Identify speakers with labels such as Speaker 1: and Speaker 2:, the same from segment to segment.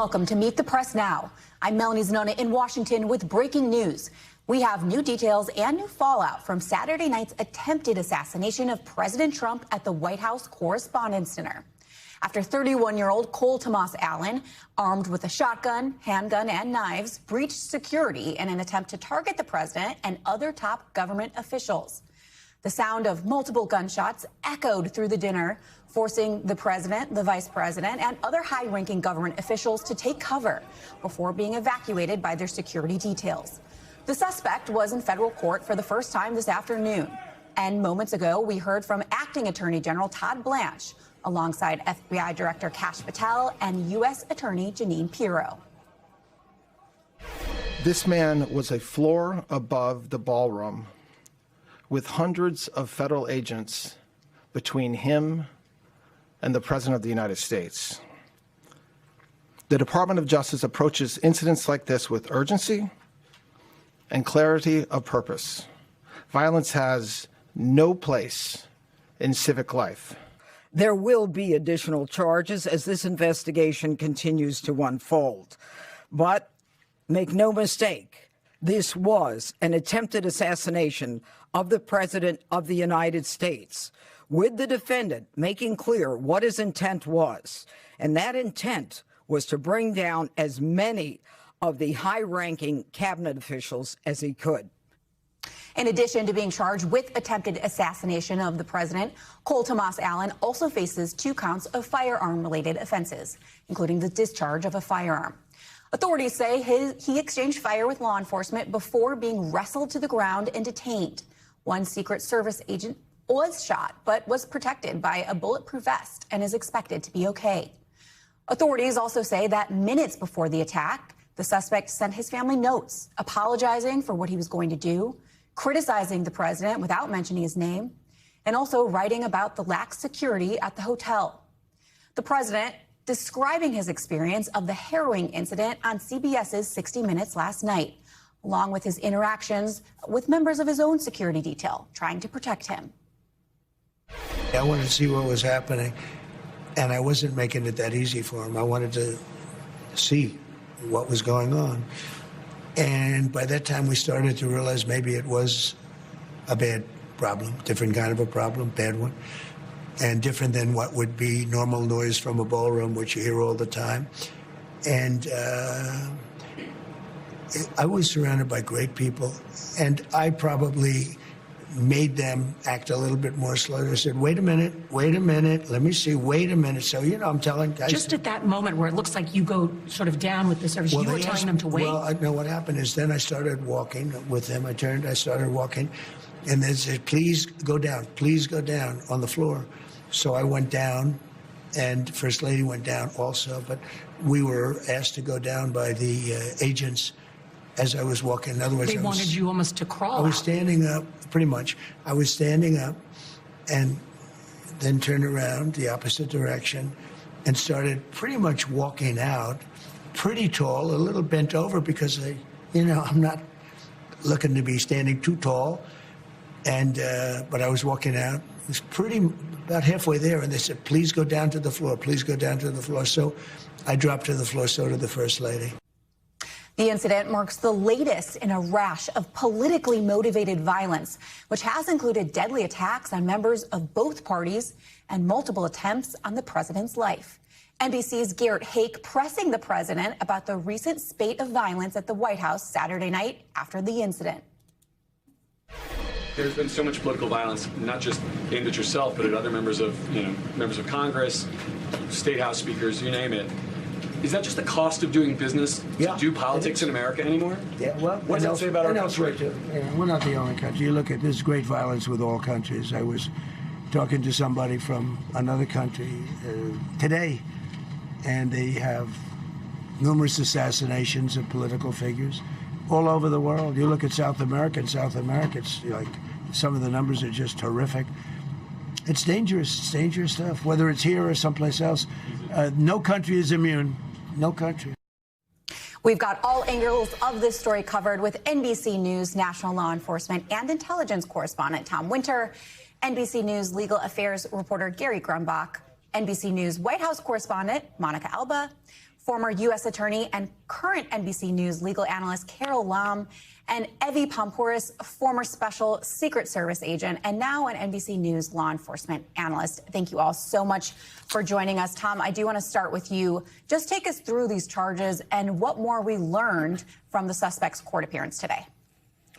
Speaker 1: Welcome to Meet the Press Now. I'm Melanie Zanona in Washington with breaking news. We have new details and new fallout from Saturday night's attempted assassination of President Trump at the White House Correspondents Dinner. After 31-year-old Cole Tomas Allen, armed with a shotgun, handgun, and knives, breached security in an attempt to target the president and other top government officials. The sound of multiple gunshots echoed through the dinner, forcing the president, the vice president, and other high-ranking government officials to take cover before being evacuated by their security details. The suspect was in federal court for the first time this afternoon. And moments ago, we heard from Acting Attorney General Todd Blanche, alongside FBI Director Kash Patel and U.S. Attorney Jeanine Pirro.
Speaker 2: This man was a floor above the ballroom, with hundreds of federal agents between him and the President of the United States. The Department of Justice approaches incidents like this with urgency and clarity of purpose. Violence has no place in civic life.
Speaker 3: There will be additional charges as this investigation continues to unfold. But make no mistake, this was an attempted assassination of the President of the United States, with the defendant making clear what his intent was. And that intent was to bring down as many of the high-ranking cabinet officials as he could.
Speaker 1: In addition to being charged with attempted assassination of the president, Cole Tomas Allen also faces 2 counts of firearm-related offenses, including the discharge of a firearm. Authorities say he exchanged fire with law enforcement before being wrestled to the ground and detained. One Secret Service agent was shot, but was protected by a bulletproof vest and is expected to be okay. Authorities also say that minutes before the attack, the suspect sent his family notes apologizing for what he was going to do, criticizing the president without mentioning his name, and also writing about the lax security at the hotel. The president describing his experience of the harrowing incident on CBS's 60 Minutes last night, along with his interactions with members of his own security detail trying to protect him.
Speaker 4: I wanted to see what was happening, and I wasn't making it that easy for him. I wanted to see what was going on. And by that time, we started to realize maybe it was a bad problem, different kind of a problem, bad one, and different than what would be normal noise from a ballroom, which you hear all the time. And I was surrounded by great people, and I probably made them act a little bit more slow. I said, wait a minute, let me see, wait a minute. So, you know, I'm telling guys.
Speaker 5: Just at that moment where it looks like you go sort of down with the service, you were telling them to wait?
Speaker 4: Well, I know what happened is then I started walking with them. I started walking, and they said, please go down on the floor. So I went down, and First Lady went down also, but we were asked to go down by the agents as I was walking. In other words,
Speaker 5: they wanted you almost to crawl.
Speaker 4: I was standing up, pretty much. I was standing up and then turned around the opposite direction and started pretty much walking out, pretty tall, a little bent over because I'm not looking to be standing too tall. And but I was walking out. It was about halfway there, and they said, please go down to the floor, please go down to the floor. So I dropped to the floor, so did the First Lady.
Speaker 1: The incident marks the latest in a rash of politically motivated violence, which has included deadly attacks on members of both parties and multiple attempts on the president's life. NBC's Garrett Hake pressing the president about the recent spate of violence at the White House Saturday night after the incident.
Speaker 6: There's been so much political violence, not just aimed at yourself, but at other members of Congress, state house speakers, you name it. Is that just the cost of doing business to do politics in America anymore?
Speaker 4: Yeah, well,
Speaker 6: what does that say about our country?
Speaker 4: Too. Yeah, we're not the only country. You look at this great violence with all countries. I was talking to somebody from another country today, and they have numerous assassinations of political figures all over the world. You look at South America, it's like some of the numbers are just horrific. It's dangerous stuff, whether it's here or someplace else. No country is immune. No country.
Speaker 1: We've got all angles of this story covered with NBC News national law enforcement and intelligence correspondent Tom Winter, NBC News legal affairs reporter Gary Grumbach, NBC News White House correspondent Monica Alba, former U.S. Attorney and current NBC News legal analyst Carol Lam, and Evie Pompouris, former Special Secret Service agent and now an NBC News law enforcement analyst. Thank you all so much for joining us. Tom, I do want to start with you. Just take us through these charges and what more we learned from the suspect's court appearance today.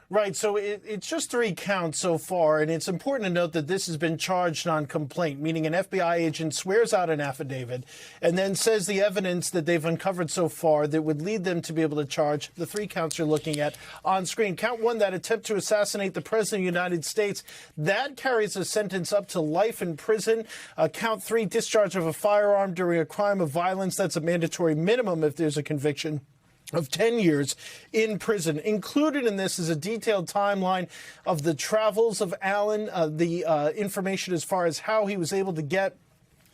Speaker 7: Right. So it's just 3 counts so far. And it's important to note that this has been charged on complaint, meaning an FBI agent swears out an affidavit and then says the evidence that they've uncovered so far that would lead them to be able to charge the 3 counts you're looking at on screen. Count 1, that attempt to assassinate the president of the United States, that carries a sentence up to life in prison. Count 3, discharge of a firearm during a crime of violence. That's a mandatory minimum if there's a conviction of 10 years in prison. Included in this is a detailed timeline of the travels of Allen, the information as far as how he was able to get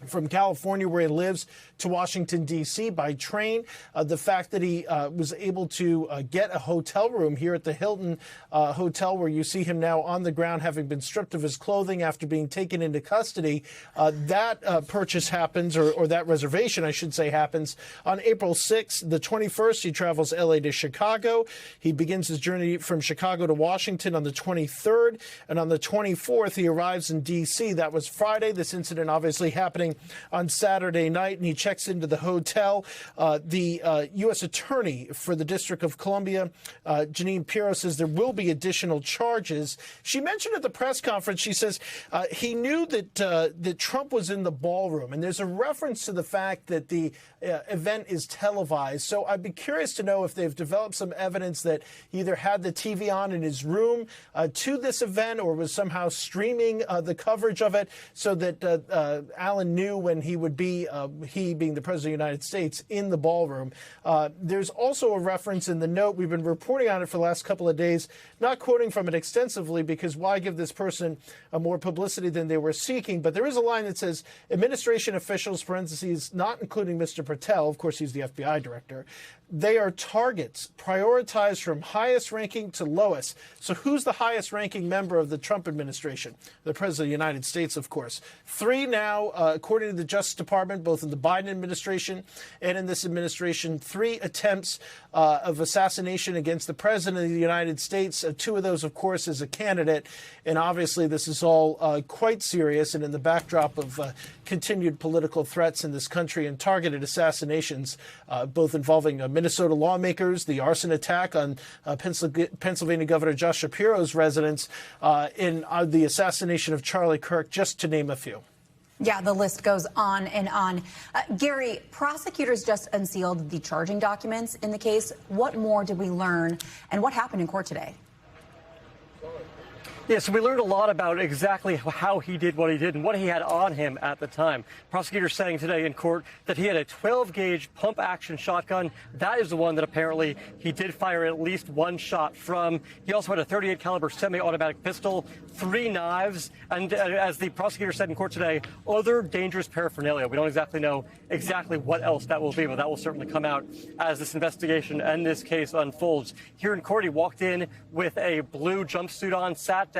Speaker 7: from California, where he lives, to Washington, D.C. by train. The fact that he was able to get a hotel room here at the Hilton Hotel, where you see him now on the ground, having been stripped of his clothing after being taken into custody. That purchase happens, or that reservation, I should say, happens on April 6th. The 21st, he travels L.A. to Chicago. He begins his journey from Chicago to Washington on the 23rd. And on the 24th, he arrives in D.C. That was Friday. This incident obviously happening on Saturday night, and he checks into the hotel. The U.S. Attorney for the District of Columbia, Janine Pirro, says there will be additional charges. She mentioned at the press conference, she says he knew that Trump was in the ballroom, and there's a reference to the fact that the event is televised. So I'd be curious to know if they've developed some evidence that he either had the TV on in his room to this event or was somehow streaming the coverage of it so that Allen knew when he would be, he being the President of the United States, in the ballroom. There's also a reference in the note. We've been reporting on it for the last couple of days, not quoting from it extensively because why give this person more publicity than they were seeking? But there is a line that says, administration officials, parentheses, not including Mr. Patel, of course he's the FBI director, they are targets prioritized from highest ranking to lowest. So who's the highest ranking member of the Trump administration? The President of the United States, of course. 3 now, according to the Justice Department, both in the Biden administration and in this administration, 3 attempts of assassination against the President of the United States. 2 of those, of course, as a candidate. And obviously this is all quite serious and in the backdrop of continued political threats in this country and targeted assassinations, both involving Minnesota lawmakers, the arson attack on Pennsylvania Governor Josh Shapiro's residence, in the assassination of Charlie Kirk, just to name a few.
Speaker 1: Yeah, the list goes on and on. Gary, prosecutors just unsealed the charging documents in the case. What more did we learn, and what happened in court today?
Speaker 8: Yeah, so we learned a lot about exactly how he did what he did and what he had on him at the time. Prosecutors saying today in court that he had a 12-gauge pump-action shotgun. That is the one that apparently he did fire at least 1 shot from. He also had a .38 caliber semi-automatic pistol, 3 knives, and as the prosecutor said in court today, other dangerous paraphernalia. We don't exactly know exactly what else that will be, but that will certainly come out as this investigation and this case unfolds. Here in court, he walked in with a blue jumpsuit on, sat down,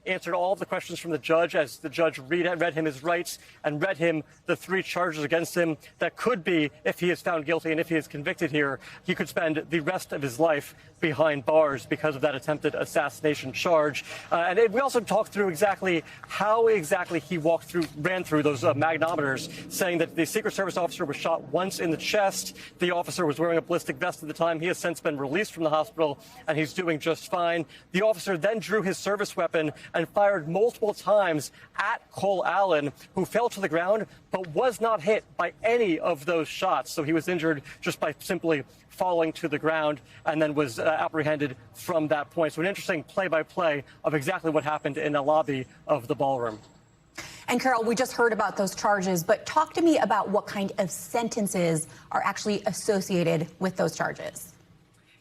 Speaker 8: answered all of the questions from the judge as the judge read him his rights and read him the 3 charges against him that could be, if he is found guilty and if he is convicted here, he could spend the rest of his life behind bars because of that attempted assassination charge. And we also talked through exactly how exactly he ran through those magnometers, saying that the Secret Service officer was shot once in the chest. The officer was wearing a ballistic vest at the time. He has since been released from the hospital and he's doing just fine. The officer then drew his service weapon and fired multiple times at Cole Allen, who fell to the ground but was not hit by any of those shots. So he was injured just by simply falling to the ground and then was apprehended from that point. So an interesting play-by-play of exactly what happened in the lobby of the ballroom.
Speaker 1: And Carol, we just heard about those charges, but talk to me about what kind of sentences are actually associated with those charges.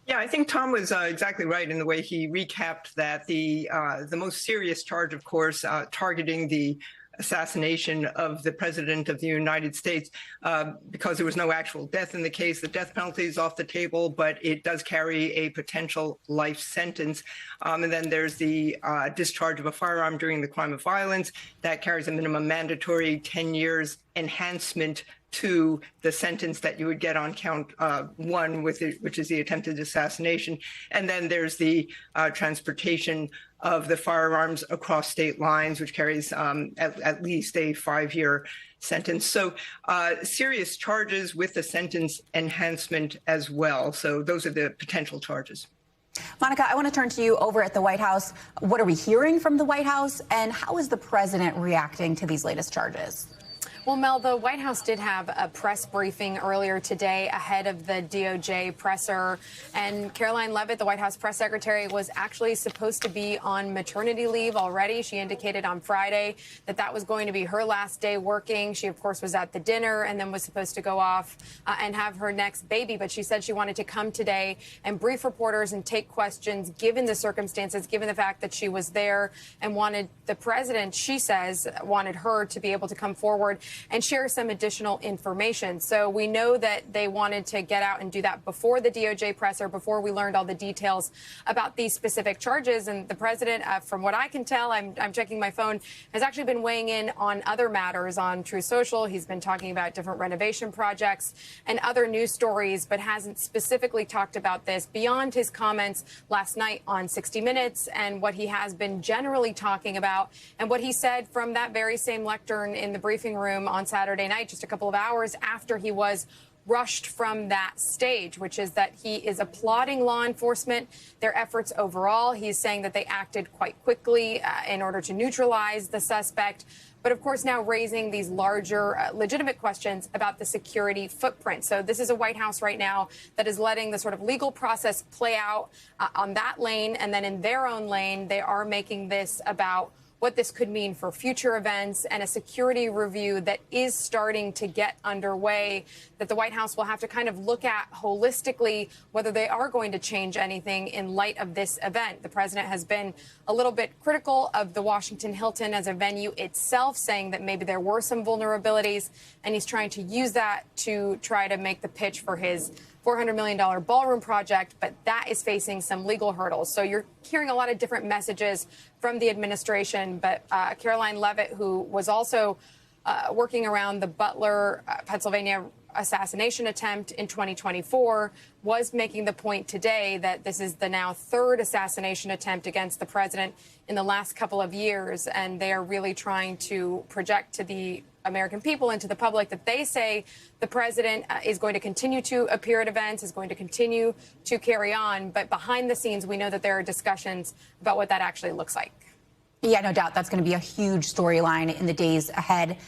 Speaker 9: Yeah, I think Tom was exactly right in the way he recapped that the most serious charge, of course, targeting the assassination of the President of the United States, because there was no actual death in the case. The death penalty is off the table, but it does carry a potential life sentence. And then there's the discharge of a firearm during the crime of violence that carries a minimum mandatory 10 years enhancement to the sentence that you would get on count one, which is the attempted assassination. And then there's the transportation of the firearms across state lines, which carries at least a 5-year sentence. So serious charges with a sentence enhancement as well. So those are the potential charges.
Speaker 1: Monica, I want to turn to you over at the White House. What are we hearing from the White House, and how is the president reacting to these latest charges?
Speaker 10: Well, Mel, the White House did have a press briefing earlier today ahead of the DOJ presser. And Caroline Leavitt, the White House press secretary, was actually supposed to be on maternity leave already. She indicated on Friday that that was going to be her last day working. She, of course, was at the dinner and then was supposed to go off and have her next baby. But she said she wanted to come today and brief reporters and take questions, given the circumstances, given the fact that she was there, and wanted the president, she says, wanted her to be able to come forward and share some additional information. So we know that they wanted to get out and do that before the DOJ presser, before we learned all the details about these specific charges. And the president, from what I can tell, I'm checking my phone, has actually been weighing in on other matters on True Social. He's been talking about different renovation projects and other news stories, but hasn't specifically talked about this beyond his comments last night on 60 Minutes and what he has been generally talking about and what he said from that very same lectern in the briefing room on Saturday night, just a couple of hours after he was rushed from that stage, which is that he is applauding law enforcement, their efforts overall. He's saying that they acted quite quickly in order to neutralize the suspect. But of course, now raising these larger legitimate questions about the security footprint. So this is a White House right now that is letting the sort of legal process play out on that lane. And then in their own lane, they are making this about what this could mean for future events and a security review that is starting to get underway, that the White House will have to kind of look at holistically whether they are going to change anything in light of this event. The president has been a little bit critical of the Washington Hilton as a venue itself, saying that maybe there were some vulnerabilities, and he's trying to use that to try to make the pitch for his $400 million ballroom project, but that is facing some legal hurdles. So you're hearing a lot of different messages from the administration. But Caroline Leavitt, who was also working around the Butler, Pennsylvania assassination attempt in 2024, was making the point today that this is the now third assassination attempt against the president in the last couple of years. And they are really trying to project to the American people and to the public that they say the president is going to continue to appear at events, is going to continue to carry on. But behind the scenes, we know that there are discussions about what that actually looks like.
Speaker 1: Yeah, no doubt that's going to be a huge storyline in the days ahead.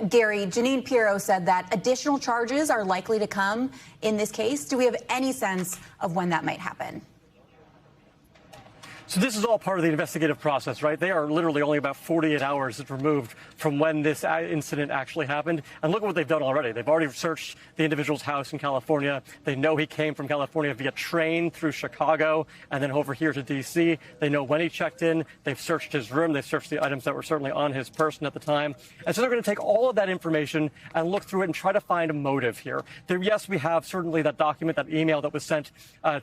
Speaker 1: Gary, Jeanine Pirro said that additional charges are likely to come in this case. Do we have any sense of when that might happen?
Speaker 8: So this is all part of the investigative process, right? They are literally only about 48 hours removed from when this incident actually happened. And look at what they've done already. They've already searched the individual's house in California. They know he came from California via train through Chicago and then over here to D.C. They know when he checked in. They've searched his room. They've searched the items that were certainly on his person at the time. And so they're going to take all of that information and look through it and try to find a motive here. Yes, we have certainly that document, that email that was sent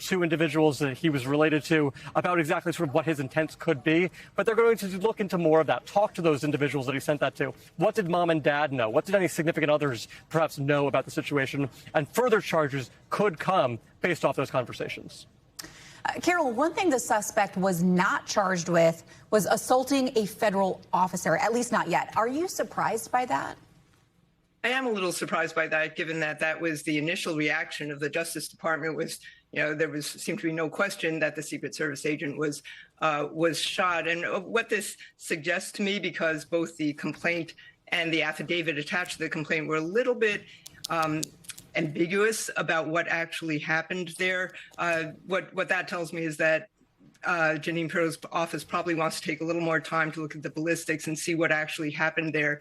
Speaker 8: to individuals that he was related to about exactly sort of what his intents could be, but they're going to look into more of that, talk to those individuals that he sent that to. What did mom and dad know? What did any significant others perhaps know about the situation? And further charges could come based off those conversations.
Speaker 1: Carol, one thing the suspect was not charged with was assaulting a federal officer, at least not yet. Are you surprised by that?
Speaker 9: I am a little surprised by that, given that that was the initial reaction of the Justice Department. Was, you know, there seemed to be no question that the Secret Service agent was shot. And what this suggests to me, because both the complaint and the affidavit attached to the complaint were a little bit ambiguous about what actually happened there. What that tells me is that Jeanine Pirro's office probably wants to take a little more time to look at the ballistics and see what actually happened there.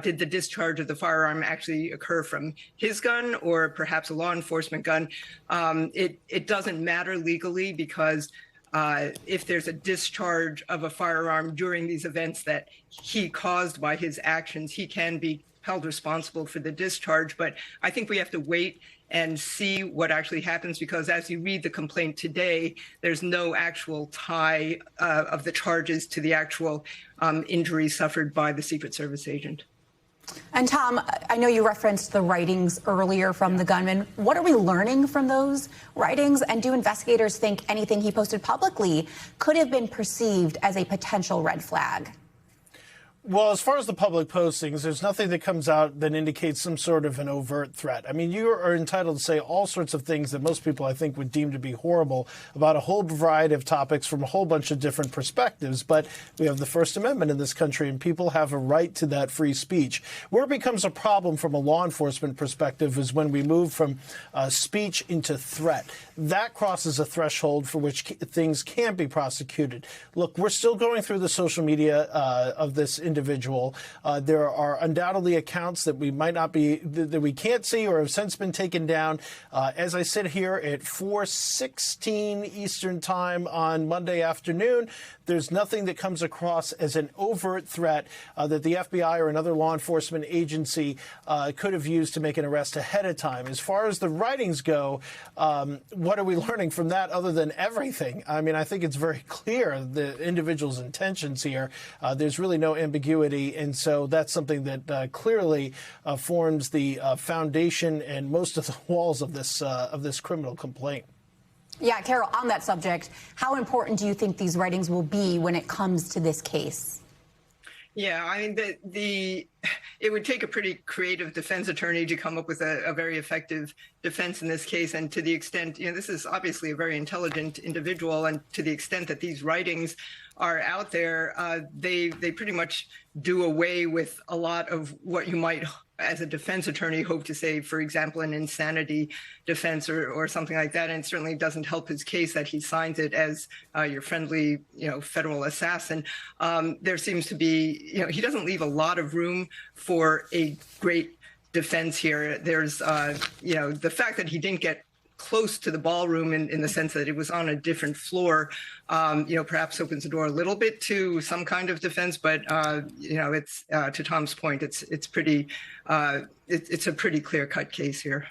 Speaker 9: Did the discharge of the firearm actually occur from his gun or perhaps a law enforcement gun? It doesn't matter legally, because if there's a discharge of a firearm during these events that he caused by his actions, he can be held responsible for the discharge. But I think we have to wait and see what actually happens, because as you read the complaint today, there's no actual tie of the charges to the actual injury suffered by the Secret Service agent.
Speaker 1: And Tom, I know you referenced the writings earlier from the gunman. What are we learning from those writings? And do investigators think anything he posted publicly could have been perceived as a potential red flag?
Speaker 7: Well, as far as the public postings, there's nothing that comes out that indicates some sort of an overt threat. I mean, you are entitled to say all sorts of things that most people, I think, would deem to be horrible about a whole variety of topics from a whole bunch of different perspectives. But we have the First Amendment in this country, and people have a right to that free speech. Where it becomes a problem from a law enforcement perspective is when we move from speech into threat. That crosses a threshold for which things can't be prosecuted. Look, we're still going through the social media of this individual. There are undoubtedly accounts that we might not be, that we can't see or have since been taken down. As I sit here at 4:16 Eastern Time on Monday afternoon, there's nothing that comes across as an overt threat that the FBI or another law enforcement agency could have used to make an arrest ahead of time. As far as the writings go, what are we learning from that other than everything? I mean, I think it's very clear the individual's intentions here. There's really no ambiguity, and so that's something that clearly forms the foundation and most of the walls of this criminal complaint.
Speaker 1: Yeah, Carol, on that subject, how important do you think these writings will be when it comes to this case?
Speaker 9: Yeah, I mean, it would take a pretty creative defense attorney to come up with a very effective defense in this case. And to the extent, this is obviously a very intelligent individual, and to the extent that these writings are out there, they pretty much do away with a lot of what you might, as a defense attorney, hope to say, for example, an insanity defense or something like that. And it certainly doesn't help his case that he signs it as your friendly, federal assassin. There seems to be, he doesn't leave a lot of room for a great defense here. There's, the fact that he didn't get close to the ballroom in the sense that it was on a different floor, perhaps opens the door a little bit to some kind of defense. But, it's to Tom's point, it's a pretty clear-cut case here.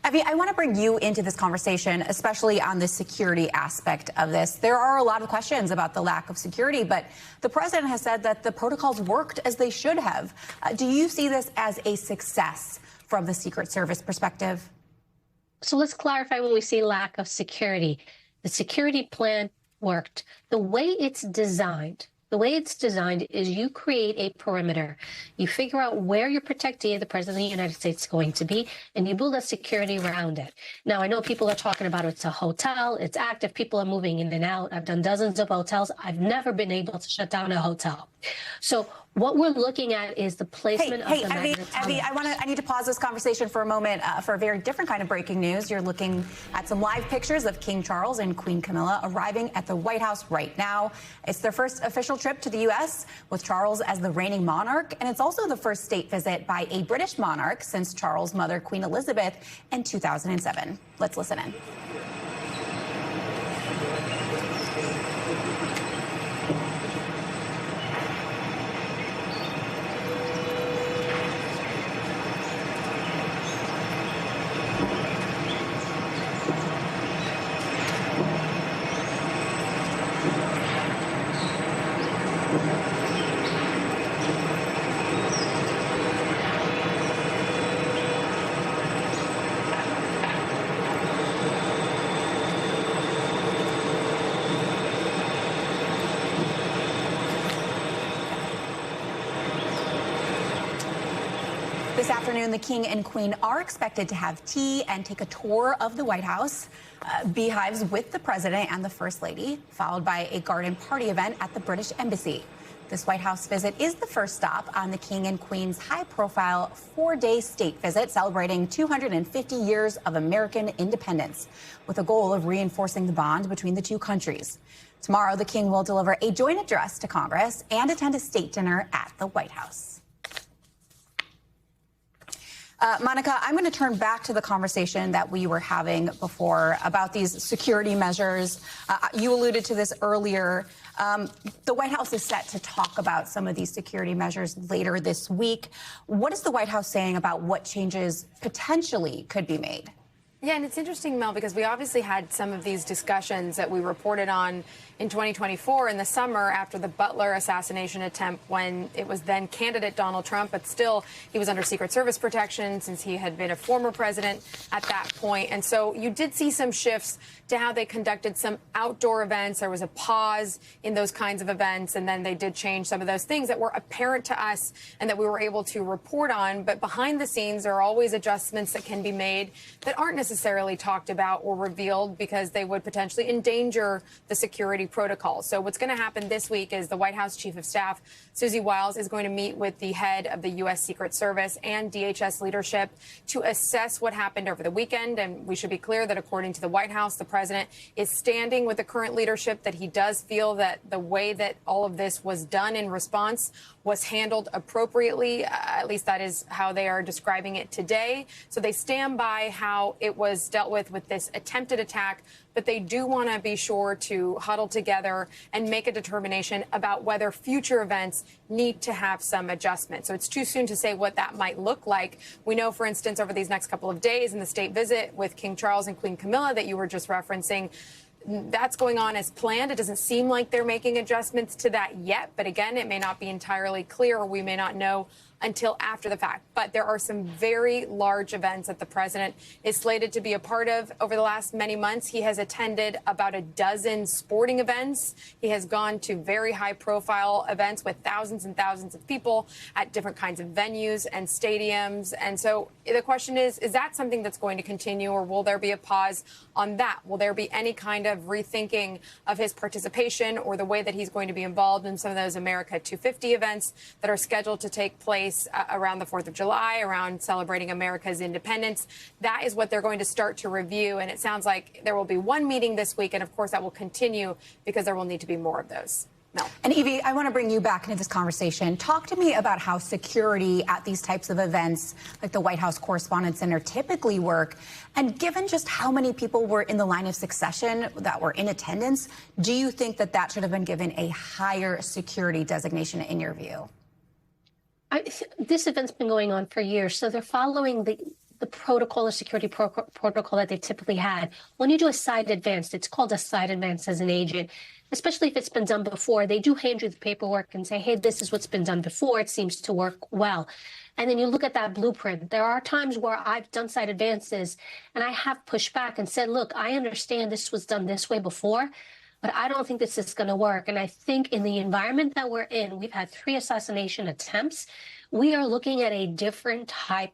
Speaker 1: Evie, I want to bring you into this conversation, especially on the security aspect of this. There are a lot of questions about the lack of security, but the president has said that the protocols worked as they should have. Do you see this as a success from the Secret Service perspective?
Speaker 11: So let's clarify when we say lack of security. The security plan worked. The way it's designed is you create a perimeter. You figure out where your protectee of the President of the United States is going to be, and you build a security around it. Now, I know people are talking about it's a hotel, it's active, people are moving in and out. I've done dozens of hotels. I've never been able to shut down a hotel. So what we're looking at is the placement of the magnet tunnels.
Speaker 1: Evie, I need to pause this conversation for a moment for a very different kind of breaking news. You're looking at some live pictures of King Charles and Queen Camilla arriving at the White House right now. It's their first official trip to the U.S. with Charles as the reigning monarch, and it's also the first state visit by a British monarch since Charles' mother, Queen Elizabeth, in 2007. Let's listen in. This afternoon, the King and Queen are expected to have tea and take a tour of the White House, beehives with the President and the First Lady, followed by a garden party event at the British Embassy. This White House visit is the first stop on the King and Queen's high-profile 4-day state visit celebrating 250 years of American independence, with a goal of reinforcing the bond between the two countries. Tomorrow, the King will deliver a joint address to Congress and attend a state dinner at the White House. Monica, I'm going to turn back to the conversation that we were having before about these security measures. You alluded to this earlier. The White House is set to talk about some of these security measures later this week. What is the White House saying about what changes potentially could be made?
Speaker 10: Yeah, and it's interesting, Mel, because we obviously had some of these discussions that we reported on in 2024 in the summer after the Butler assassination attempt, when it was then candidate Donald Trump, but still he was under Secret Service protection since he had been a former president at that point. And so you did see some shifts to how they conducted some outdoor events. There was a pause in those kinds of events, and then they did change some of those things that were apparent to us and that we were able to report on. But behind the scenes, there are always adjustments that can be made that aren't necessarily talked about or revealed because they would potentially endanger the security protocol. So what's going to happen this week is the White House Chief of Staff, Susie Wiles, is going to meet with the head of the U.S. Secret Service and DHS leadership to assess what happened over the weekend. And we should be clear that according to the White House, the president is standing with the current leadership, that he does feel that the way that all of this was done in response was handled appropriately. At least that is how they are describing it today. So they stand by how it was dealt with this attempted attack, but they do want to be sure to huddle together and make a determination about whether future events need to have some adjustment. So it's too soon to say what that might look like. We know, for instance, over these next couple of days in the state visit with King Charles and Queen Camilla that you were just referencing, that's going on as planned. It doesn't seem like they're making adjustments to that yet. But again, it may not be entirely clear, or we may not know until after the fact. But there are some very large events that the president is slated to be a part of over the last many months. He has attended about a dozen sporting events. He has gone to very high profile events with thousands and thousands of people at different kinds of venues and stadiums. And so the question is that something that's going to continue, or will there be a pause on that? Will there be any kind of rethinking of his participation or the way that he's going to be involved in some of those America 250 events that are scheduled to take place around the 4th of July, around celebrating America's independence? That is what they're going to start to review. And it sounds like there will be one meeting this week. And of course, that will continue because there will need to be more of those. No.
Speaker 1: And Evie, I want to bring you back into this conversation. Talk to me about how security at these types of events, like the White House Correspondents Dinner, typically work. And given just how many people were in the line of succession that were in attendance, do you think that that should have been given a higher security designation in your view?
Speaker 11: This event's been going on for years, so they're following the protocol, the security protocol that they typically had. When you do a side advance, it's called a side advance as an agent, especially if it's been done before. They do hand you the paperwork and say, hey, this is what's been done before. It seems to work well. And then you look at that blueprint. There are times where I've done side advances and I have pushed back and said, look, I understand this was done this way before, but I don't think this is going to work. And I think in the environment that we're in, we've had 3 assassination attempts. We are looking at a different type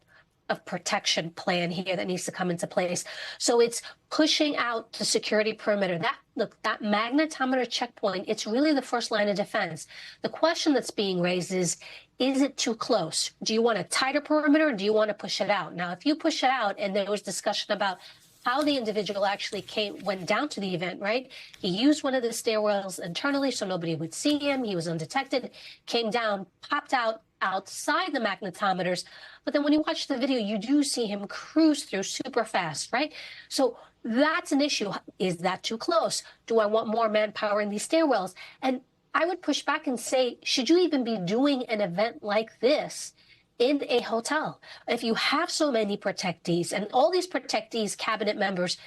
Speaker 11: of protection plan here that needs to come into place. So it's pushing out the security perimeter. That magnetometer checkpoint, it's really the first line of defense. The question that's being raised is it too close? Do you want a tighter perimeter, or do you want to push it out? Now, if you push it out, and there was discussion about how the individual actually went down to the event, right? He used one of the stairwells internally so nobody would see him. He was undetected, came down, popped out outside the magnetometers. But then when you watch the video, you do see him cruise through super fast, right? So that's an issue. Is that too close? Do I want more manpower in these stairwells? And I would push back and say, should you even be doing an event like this in a hotel? If you have so many protectees, and all these protectees, cabinet members,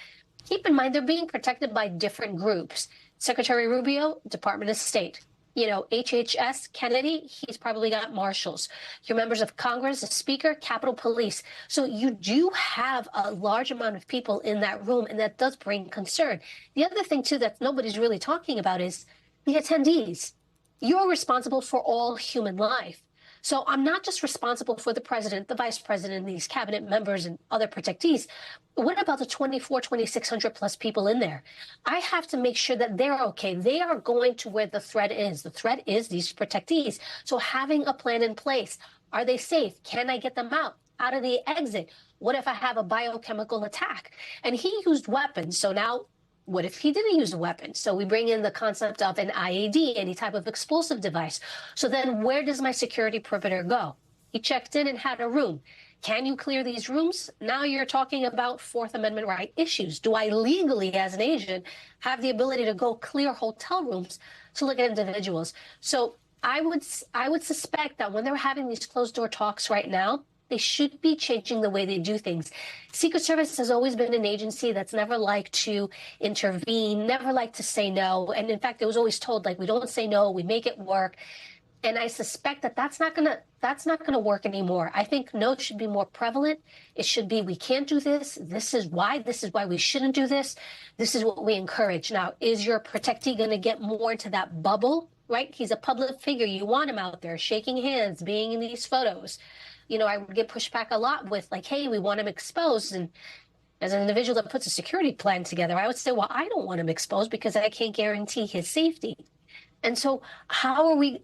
Speaker 11: keep in mind they're being protected by different groups. Secretary Rubio, Department of State. You know, HHS, Kennedy, he's probably got marshals. Your members of Congress, the Speaker, Capitol Police. So you do have a large amount of people in that room, and that does bring concern. The other thing, too, that nobody's really talking about is the attendees. You're responsible for all human life. So I'm not just responsible for the president, the vice president, these cabinet members and other protectees. What about the 2,600 plus people in there? I have to make sure that they're okay. They are going to where the threat is. The threat is these protectees. So having a plan in place. Are they safe? Can I get them out of the exit? What if I have a biochemical attack? And he used weapons. So now, what if he didn't use a weapon? So we bring in the concept of an IED, any type of explosive device. So then where does my security perimeter go? He checked in and had a room. Can you clear these rooms? Now you're talking about Fourth Amendment right issues. Do I legally, as an agent, have the ability to go clear hotel rooms to look at individuals? So I would suspect that when they're having these closed door talks right now, They should be changing the way they do things. Secret Service has always been an agency that's never liked to intervene, never liked to say no. And in fact, it was always told, like, we don't say no, we make it work. And I suspect that that's not gonna work anymore. I think no should be more prevalent. It should be, we can't do this. This is why we shouldn't do this. This is what we encourage. Now, is your protectee going to get more into that bubble, right? He's a public figure. You want him out there shaking hands, being in these photos. You know, I would get pushed back a lot with like, hey, we want him exposed. And as an individual that puts a security plan together, I would say, well, I don't want him exposed because I can't guarantee his safety. And so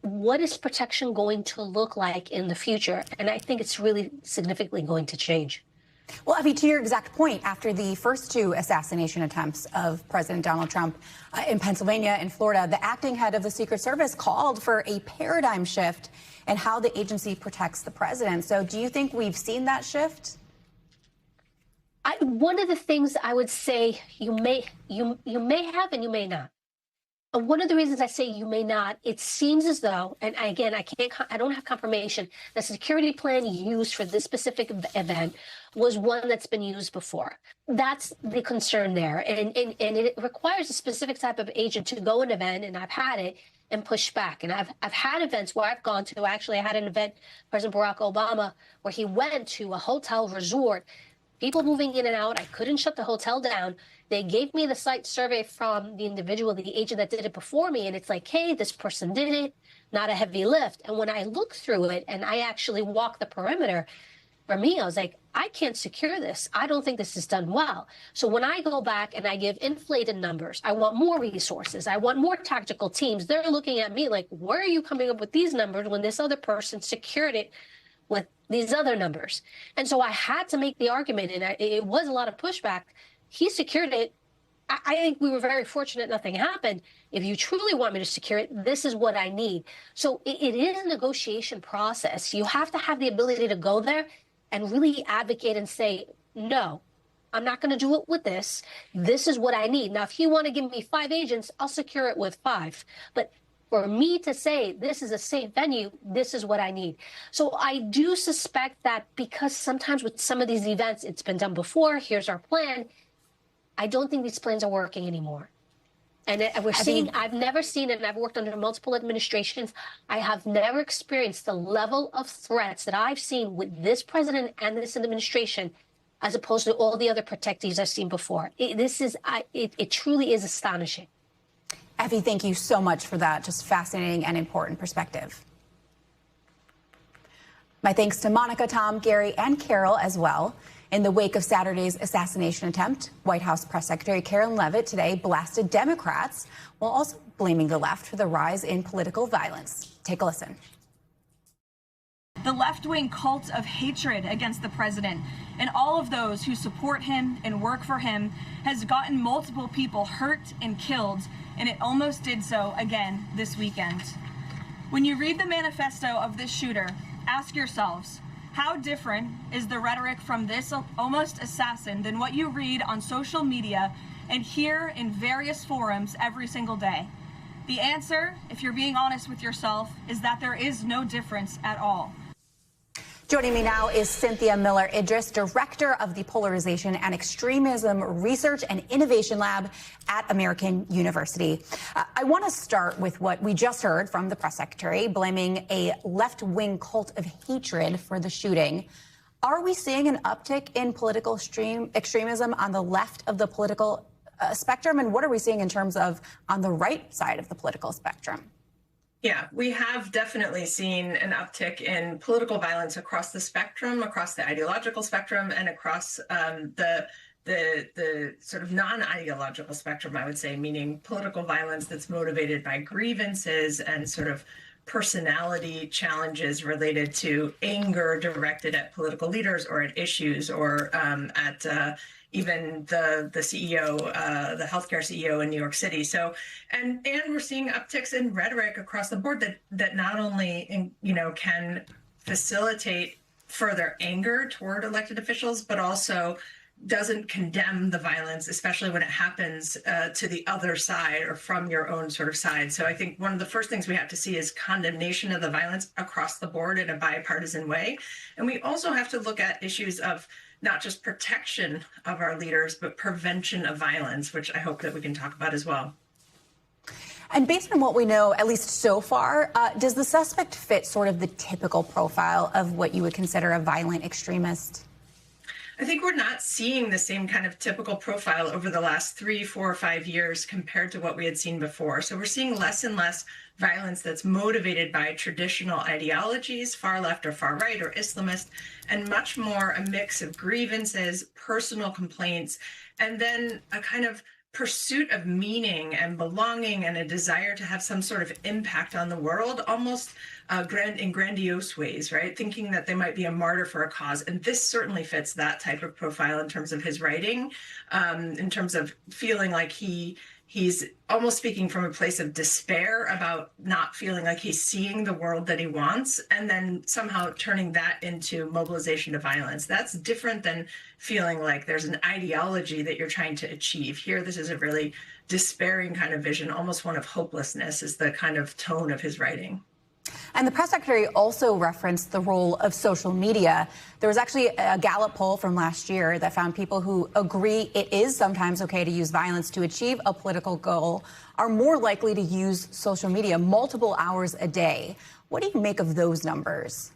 Speaker 11: what is protection going to look like in the future? And I think it's really significantly going to change.
Speaker 1: Well, Evie, to your exact point, after the first two assassination attempts of President Donald Trump in Pennsylvania and Florida, the acting head of the Secret Service called for a paradigm shift in how the agency protects the president. So do you think we've seen that shift?
Speaker 11: One of the things I would say you may have and you may not. One of the reasons I say you may not, it seems as though, and again, I don't have confirmation, the security plan used for this specific event was one that's been used before. That's the concern there. And it requires a specific type of agent to go an event, and I've had it, and push back. And I've had events where I've gone to, actually I had an event, President Barack Obama, where he went to a hotel resort, people moving in and out. I couldn't shut the hotel down. They gave me the site survey from the individual, the agent that did it before me. And it's like, hey, this person did it, not a heavy lift. And when I look through it and I actually walk the perimeter, for me, I was like, I can't secure this. I don't think this is done well. So when I go back and I give inflated numbers, I want more resources, I want more tactical teams, they're looking at me like, where are you coming up with these numbers when this other person secured it with these other numbers? And so I had to make the argument, and it was a lot of pushback. He secured it. I think we were very fortunate nothing happened. If you truly want me to secure it, this is what I need. So it is a negotiation process. You have to have the ability to go there and really advocate and say, no, I'm not going to do it with this. This is what I need. Now, if you want to give me 5 agents, I'll secure it with 5. But for me to say this is a safe venue, this is what I need. So I do suspect that because sometimes with some of these events, it's been done before, here's our plan, I don't think these plans are working anymore. And I've never seen it, and I've worked under multiple administrations. I have never experienced the level of threats that I've seen with this president and this administration, as opposed to all the other protectees I've seen before. It truly is astonishing.
Speaker 1: Effie, thank you so much for that just fascinating and important perspective. My thanks to Monica, Tom, Gary, and Carol as well. In the wake of Saturday's assassination attempt, White House Press Secretary Karoline Leavitt today blasted Democrats while also blaming the left for the rise in political violence. Take a listen.
Speaker 12: The left-wing cult of hatred against the president and all of those who support him and work for him has gotten multiple people hurt and killed, and it almost did so again this weekend. When you read the manifesto of this shooter, ask yourselves, how different is the rhetoric from this almost assassin than what you read on social media and hear in various forums every single day? The answer, if you're being honest with yourself, is that there is no difference at all.
Speaker 1: Joining me now is Cynthia Miller-Idriss, Director of the Polarization and Extremism Research and Innovation Lab at American University. I want to start with what we just heard from the press secretary, blaming a left-wing cult of hatred for the shooting. Are we seeing an uptick in political extremism on the left of the political spectrum? And what are we seeing in terms of on the right side of the political spectrum?
Speaker 9: Yeah, we have definitely seen an uptick in political violence across the spectrum, across the ideological spectrum, and across the sort of non-ideological spectrum, I would say, meaning political violence that's motivated by grievances and sort of personality challenges related to anger directed at political leaders or at issues or at even the CEO, the healthcare CEO in New York City. So, and we're seeing upticks in rhetoric across the board that not only, can facilitate further anger toward elected officials, but also doesn't condemn the violence, especially when it happens to the other side or from your own sort of side. So I think one of the first things we have to see is condemnation of the violence across the board in a bipartisan way. And we also have to look at issues of not just protection of our leaders, but prevention of violence, which I hope that we can talk about as well.
Speaker 1: And based on what we know, at least so far, does the suspect fit sort of the typical profile of what you would consider a violent extremist?
Speaker 9: I think we're not seeing the same kind of typical profile over the last 3, 4, or 5 years compared to what we had seen before. So we're seeing less and less violence that's motivated by traditional ideologies, far left or far right or Islamist, and much more a mix of grievances, personal complaints, and then a kind of pursuit of meaning and belonging and a desire to have some sort of impact on the world, almost in grandiose ways, right? Thinking that they might be a martyr for a cause. And this certainly fits that type of profile in terms of his writing, in terms of feeling like he's almost speaking from a place of despair about not feeling like he's seeing the world that he wants, and then somehow turning that into mobilization to violence. That's different than feeling like there's an ideology that you're trying to achieve. Here, this is a really despairing kind of vision, almost one of hopelessness is the kind of tone of his writing.
Speaker 1: And the press secretary also referenced the role of social media. There was actually a Gallup poll from last year that found people who agree it is sometimes okay to use violence to achieve a political goal are more likely to use social media multiple hours a day. What do you make of those numbers?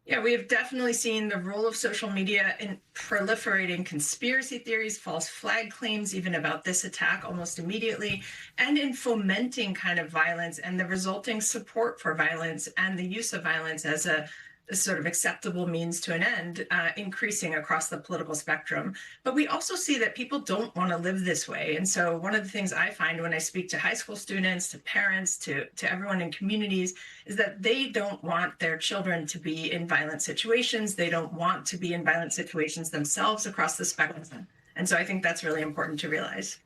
Speaker 9: Yeah, we have definitely seen the role of social media in proliferating conspiracy theories, false flag claims, even about this attack almost immediately, and in fomenting kind of violence and the resulting support for violence and the use of violence as a sort of acceptable means to an end, increasing across the political spectrum. But we also see that people don't want to live this way. And so one of the things I find when I speak to high school students, to parents, to everyone in communities, is that they don't want their children to be in violent situations. They don't want to be in violent situations themselves across the spectrum. And so I think that's really important to realize.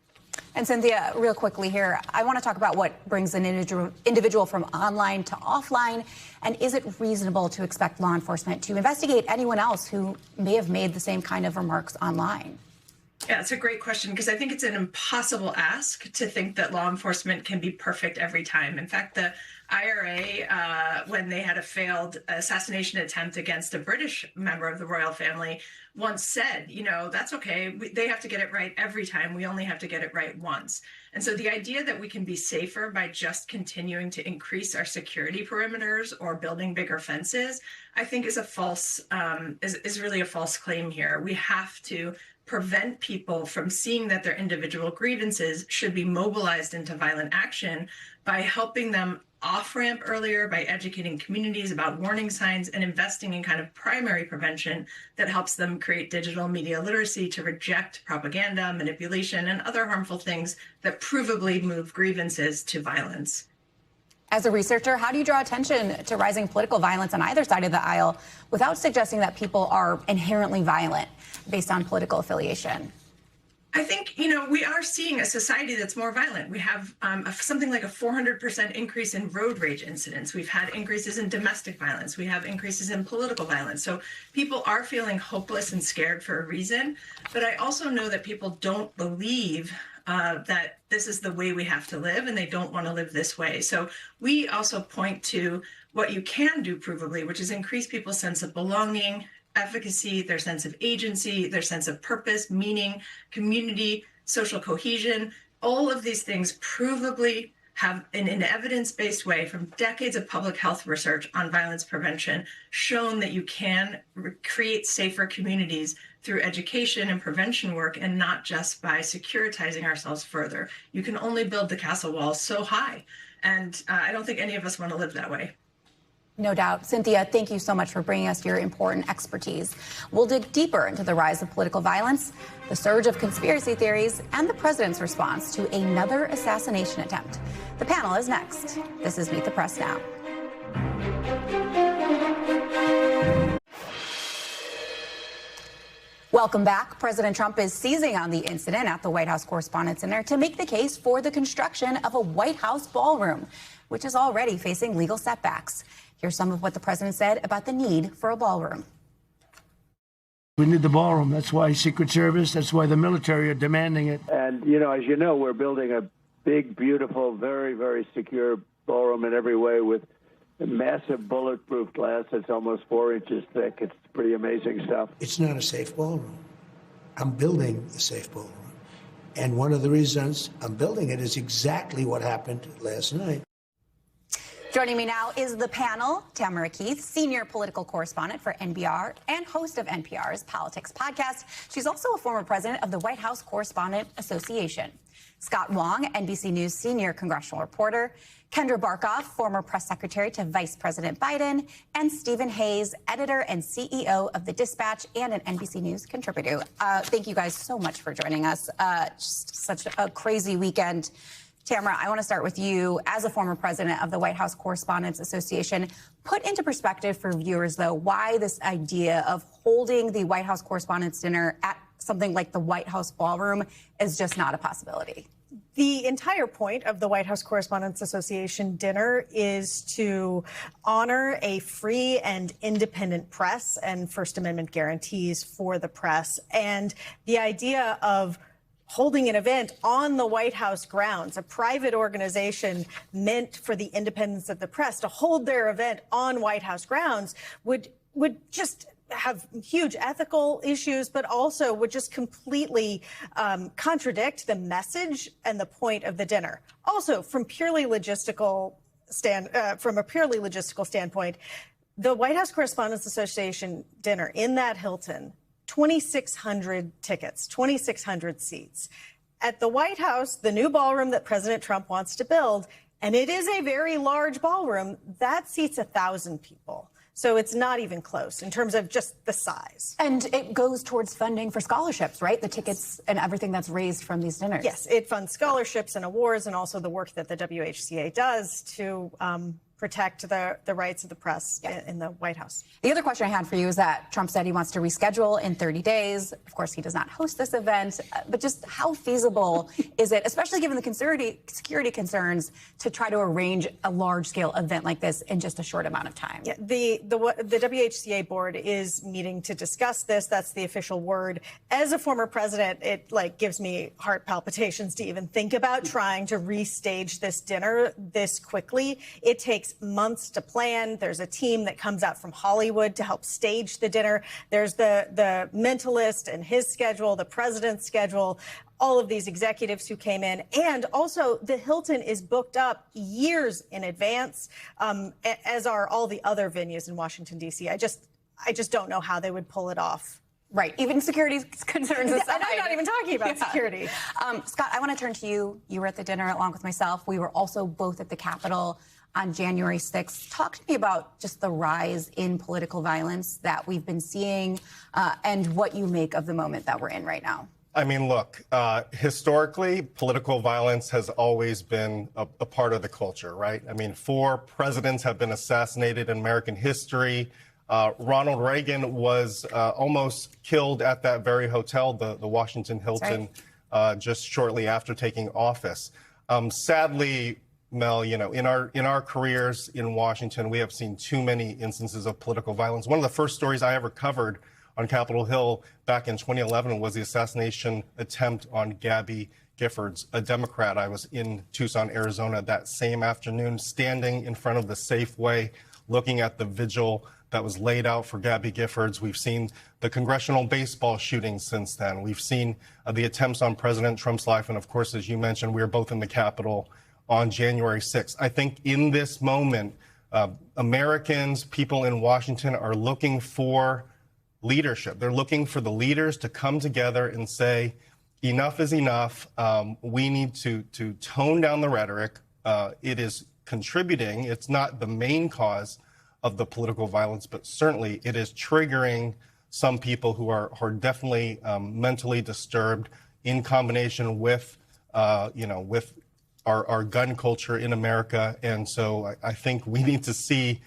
Speaker 1: And Cynthia, real quickly here, I want to talk about what brings an individual from online to offline. And is it reasonable to expect law enforcement to investigate anyone else who may have made the same kind of remarks online?
Speaker 9: Yeah, it's a great question, because I think it's an impossible ask to think that law enforcement can be perfect every time. In fact, the IRA, when they had a failed assassination attempt against a British member of the royal family, once said, you know, that's okay. They have to get it right every time. We only have to get it right once. And so the idea that we can be safer by just continuing to increase our security perimeters or building bigger fences, I think is a false, is really a false claim here. We have to prevent people from seeing that their individual grievances should be mobilized into violent action by helping them off-ramp earlier, by educating communities about warning signs and investing in kind of primary prevention that helps them create digital media literacy to reject propaganda, manipulation, and other harmful things that provably move grievances to violence.
Speaker 1: As a researcher, how do you draw attention to rising political violence on either side of the aisle without suggesting that people are inherently violent based on political affiliation?
Speaker 9: I think, you know, we are seeing a society that's more violent. We have something like a 400% increase in road rage incidents. We've had increases in domestic violence. We have increases in political violence. So people are feeling hopeless and scared for a reason. But I also know that people don't believe that this is the way we have to live, and they don't want to live this way. So we also point to what you can do provably, which is increase people's sense of belonging, efficacy, their sense of agency, their sense of purpose, meaning, community, social cohesion. All of these things provably have, in an evidence-based way from decades of public health research on violence prevention, shown that you can create safer communities through education and prevention work, and not just by securitizing ourselves further. You can only build the castle walls so high. And I don't think any of us want to live that way.
Speaker 1: No doubt. Cynthia, thank you so much for bringing us your important expertise. We'll dig deeper into the rise of political violence, the surge of conspiracy theories, and the president's response to another assassination attempt. The panel is next. This is Meet the Press Now. Welcome back. President Trump is seizing on the incident at the White House Correspondents Dinner to make the case for the construction of a White House ballroom, which is already facing legal setbacks. Here's some of what the president said about the need for a ballroom.
Speaker 4: We need the ballroom. That's why Secret Service, that's why the military are demanding it.
Speaker 13: And, as you know, we're building a big, beautiful, very, very secure ballroom in every way with massive bulletproof glass that's almost 4 inches thick. It's pretty amazing stuff.
Speaker 4: It's not a safe ballroom. I'm building a safe ballroom. And one of the reasons I'm building it is exactly what happened last night.
Speaker 1: Joining me now is the panel, Tamara Keith, senior political correspondent for NPR and host of NPR's Politics podcast. She's also a former president of the White House Correspondents Association. Scott Wong, NBC News senior congressional reporter. Kendra Barkoff, former press secretary to Vice President Biden. And Stephen Hayes, editor and CEO of The Dispatch and an NBC News contributor. Thank you guys so much for joining us. Just such a crazy weekend. Tamara, I want to start with you. As a former president of the White House Correspondents Association, put into perspective for viewers, though, why this idea of holding the White House Correspondents' Dinner at something like the White House Ballroom is just not a possibility.
Speaker 14: The entire point of the White House Correspondents Association dinner is to honor a free and independent press and First Amendment guarantees for the press. And the idea of holding an event on the White House grounds, a private organization meant for the independence of the press, to hold their event on White House grounds would just have huge ethical issues, but also would just completely contradict the message and the point of the dinner. Also, from a purely logistical standpoint, the White House Correspondents Association dinner in that Hilton, 2,600 tickets, 2,600 seats. At the White House, the new ballroom that President Trump wants to build, and it is a very large ballroom, that seats 1,000 people. So it's not even close in terms of just the size.
Speaker 1: And it goes towards funding for scholarships, right? The tickets and everything that's raised from these dinners.
Speaker 14: Yes, it funds scholarships and awards and also the work that the WHCA does to protect the rights of the press in the White House.
Speaker 1: The other question I had for you is that Trump said he wants to reschedule in 30 days. Of course, he does not host this event, but just how feasible is it, especially given the security concerns, to try to arrange a large-scale event like this in just a short amount of time?
Speaker 14: Yeah, the WHCA board is meeting to discuss this. That's the official word. As a former president, it gives me heart palpitations to even think about trying to restage this dinner this quickly. It takes months to plan. There's a team that comes out from Hollywood to help stage the dinner. There's the mentalist and his schedule, the president's schedule, all of these executives who came in. And also the Hilton is booked up years in advance, as are all the other venues in Washington, D.C. I just don't know how they would pull it off.
Speaker 1: Right. Even security concerns aside.
Speaker 14: And I'm not even talking about security.
Speaker 1: Scott, I want to turn to you. You were at the dinner along with myself. We were also both at the Capitol on January 6th. Talk to me about just the rise in political violence that we've been seeing and what you make of the moment that we're in right now.
Speaker 15: I mean, look, historically, political violence has always been a part of the culture, right? I mean, 4 presidents have been assassinated in American history. Ronald Reagan was almost killed at that very hotel, the Washington Hilton, just shortly after taking office. Sadly, Mel, in our careers in Washington, we have seen too many instances of political violence. One of the first stories I ever covered on Capitol Hill back in 2011 was the assassination attempt on Gabby Giffords, a Democrat. I was in Tucson, Arizona that same afternoon, standing in front of the Safeway, looking at the vigil that was laid out for Gabby Giffords. We've seen the congressional baseball shootings since then. We've seen the attempts on President Trump's life. And of course, as you mentioned, we were both in the Capitol on January 6th. I think in this moment, Americans, people in Washington are looking for leadership. They're looking for the leaders to come together and say, enough is enough. We need to tone down the rhetoric. It is contributing. It's not the main cause of the political violence, but certainly it is triggering some people who are definitely mentally disturbed in combination with, with our gun culture in America. And so I think we need to see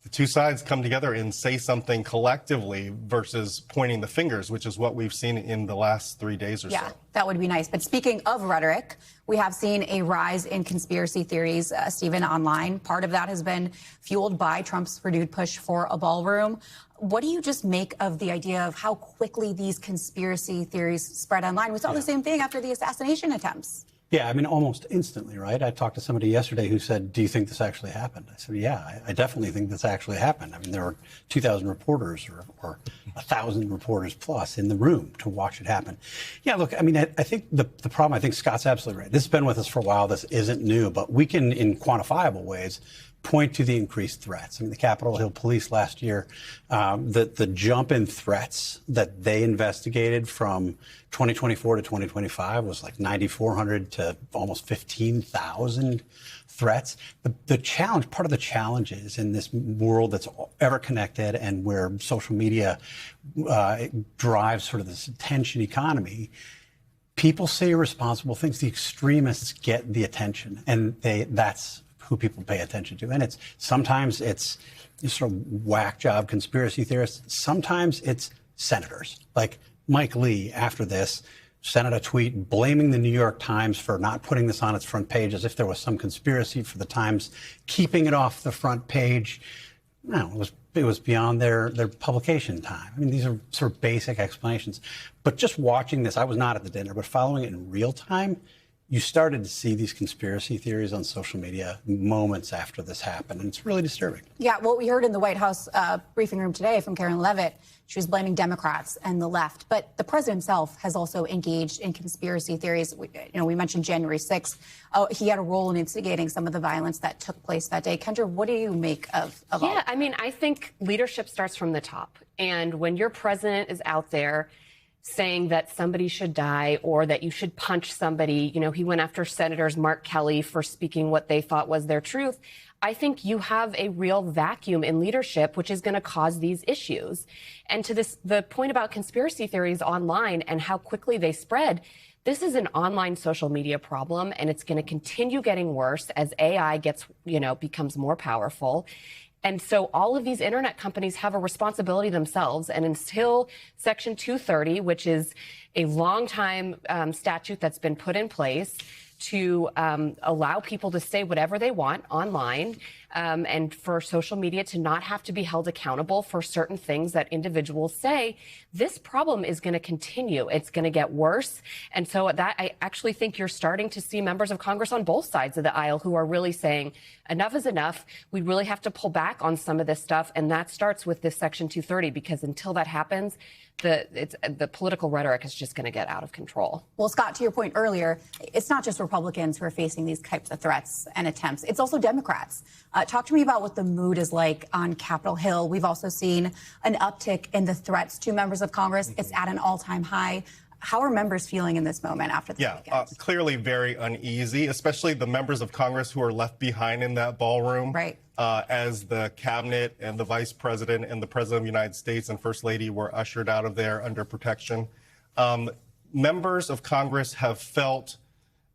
Speaker 15: the two sides come together and say something collectively versus pointing the fingers, which is what we've seen in the last 3 days or so.
Speaker 1: Yeah, that would be nice. But speaking of rhetoric, we have seen a rise in conspiracy theories, Stephen, online. Part of that has been fueled by Trump's renewed push for a ballroom. What do you just make of the idea of how quickly these conspiracy theories spread online? We saw the same thing after the assassination attempts.
Speaker 16: Yeah, I mean, almost instantly, right? I talked to somebody yesterday who said, do you think this actually happened? I said, yeah, I definitely think this actually happened. I mean, there were 2,000 reporters or 1,000 reporters plus in the room to watch it happen. Yeah, look, I mean, I think the problem, I think Scott's absolutely right. This has been with us for a while. This isn't new, but we can, in quantifiable ways, point to the increased threats. I mean, the Capitol Hill Police last year, the jump in threats that they investigated from 2024 to 2025 was like 9,400 to almost 15,000 threats. The challenge, part of the challenge is in this world that's ever connected and where social media drives sort of this attention economy, people say irresponsible things. The extremists get the attention, and that's who people pay attention to. And sometimes it's sort of whack job conspiracy theorists. Sometimes it's senators. Like Mike Lee, after this, sent a tweet blaming the New York Times for not putting this on its front page, as if there was some conspiracy for the Times keeping it off the front page. No, it was beyond their publication time. I mean, these are sort of basic explanations. But just watching this, I was not at the dinner, but following it in real time, you started to see these conspiracy theories on social media moments after this happened, and it's really disturbing.
Speaker 1: Yeah, what we heard in the White House briefing room today from Karen Leavitt, she was blaming Democrats and the left. But the president himself has also engaged in conspiracy theories. We mentioned January 6th. He had a role in instigating some of the violence that took place that day. Kendra, what do you make of all?
Speaker 17: Yeah, I mean, I think leadership starts from the top. And when your president is out there saying that somebody should die or that you should punch somebody. He went after Senators Mark Kelly for speaking what they thought was their truth. I think you have a real vacuum in leadership, which is going to cause these issues. And to the point about conspiracy theories online and how quickly they spread, this is an online social media problem, and it's going to continue getting worse as AI becomes more powerful. And so all of these internet companies have a responsibility themselves. And until Section 230, which is a long time statute that's been put in place to allow people to say whatever they want online, and for social media to not have to be held accountable for certain things that individuals say, this problem is going to continue. It's going to get worse. And so I actually think you're starting to see members of Congress on both sides of the aisle who are really saying enough is enough. We really have to pull back on some of this stuff. And that starts with this Section 230, because until that happens, the political rhetoric is just going to get out of control.
Speaker 1: Well, Scott, to your point earlier, it's not just Republicans who are facing these types of threats and attempts. It's also Democrats. Talk to me about what the mood is like on Capitol Hill. We've also seen an uptick in the threats to members of Congress. It's at an all-time high. How are members feeling in this moment after the weekend?
Speaker 15: Clearly very uneasy, especially the members of Congress who are left behind in that ballroom.
Speaker 1: Right.
Speaker 15: As the cabinet and the vice president and the president of the United States and first lady were ushered out of there under protection. Members of Congress have felt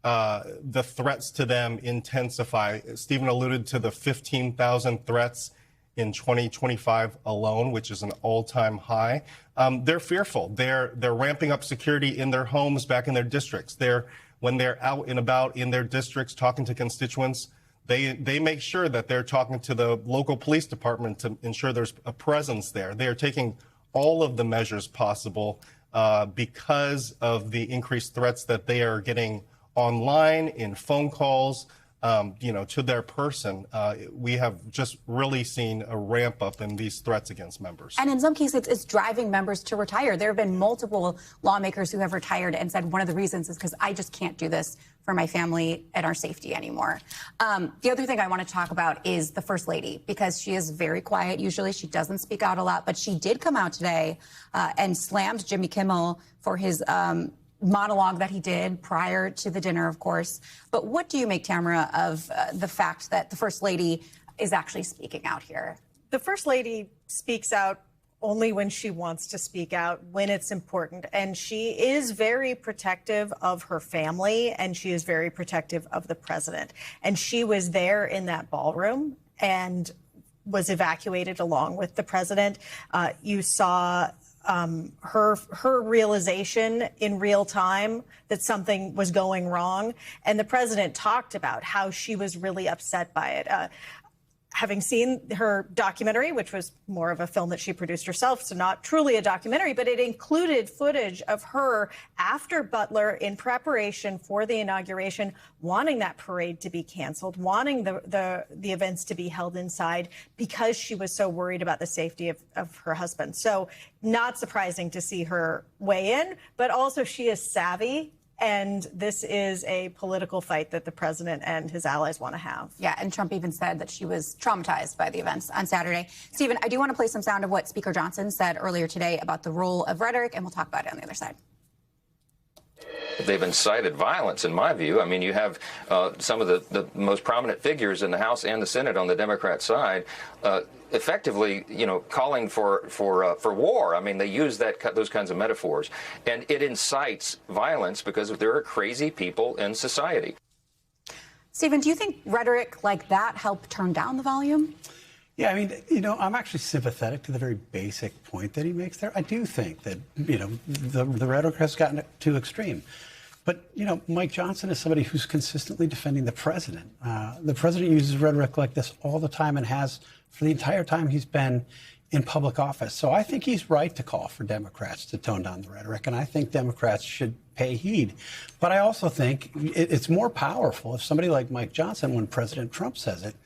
Speaker 15: the threats to them intensify. Stephen alluded to the 15,000 threats in 2025 alone, which is an all-time high. They're fearful. They're ramping up security in their homes, back in their districts. When they're out and about in their districts talking to constituents, they make sure that they're talking to the local police department to ensure there's a presence there. They are taking all of the measures possible because of the increased threats that they are getting online, in phone calls, to their person. We have just really seen a ramp up in these threats against members.
Speaker 1: And in some cases, it's driving members to retire. There have been multiple lawmakers who have retired and said one of the reasons is because I just can't do this for my family and our safety anymore. The other thing I want to talk about is the First Lady, because she is very quiet. Usually she doesn't speak out a lot, but she did come out today and slammed Jimmy Kimmel for his monologue that he did prior to the dinner, of course. But what do you make, Tamara, of the fact that the First Lady is actually speaking out here?
Speaker 14: The First Lady speaks out only when she wants to speak out, when it's important. And she is very protective of her family, and she is very protective of the president. And she was there in that ballroom, and was evacuated along with the president. You saw her realization in real time that something was going wrong. And the president talked about how she was really upset by it. Having seen her documentary, which was more of a film that she produced herself, so not truly a documentary, but it included footage of her after Butler in preparation for the inauguration, wanting that parade to be canceled, wanting the events to be held inside because she was so worried about the safety of her husband. So not surprising to see her weigh in, but also she is savvy. And this is a political fight that the president and his allies want to have.
Speaker 1: Yeah, and Trump even said that she was traumatized by the events on Saturday. Stephen, I do want to play some sound of what Speaker Johnson said earlier today about the role of rhetoric, and we'll talk about it on the other side.
Speaker 18: They've incited violence, in my view. I mean, you have some of the most prominent figures in the House and the Senate on the Democrat side effectively, calling for war. I mean, they use those kinds of metaphors, and it incites violence because there are crazy people in society.
Speaker 1: Stephen, do you think rhetoric like that helped turn down the volume?
Speaker 16: Yeah, I mean, I'm actually sympathetic to the very basic point that he makes there. I do think that, the rhetoric has gotten too extreme. But, Mike Johnson is somebody who's consistently defending the president. The president uses rhetoric like this all the time and has for the entire time he's been in public office. So I think he's right to call for Democrats to tone down the rhetoric, and I think Democrats should pay heed. But I also think it's more powerful if somebody like Mike Johnson, when President Trump says it,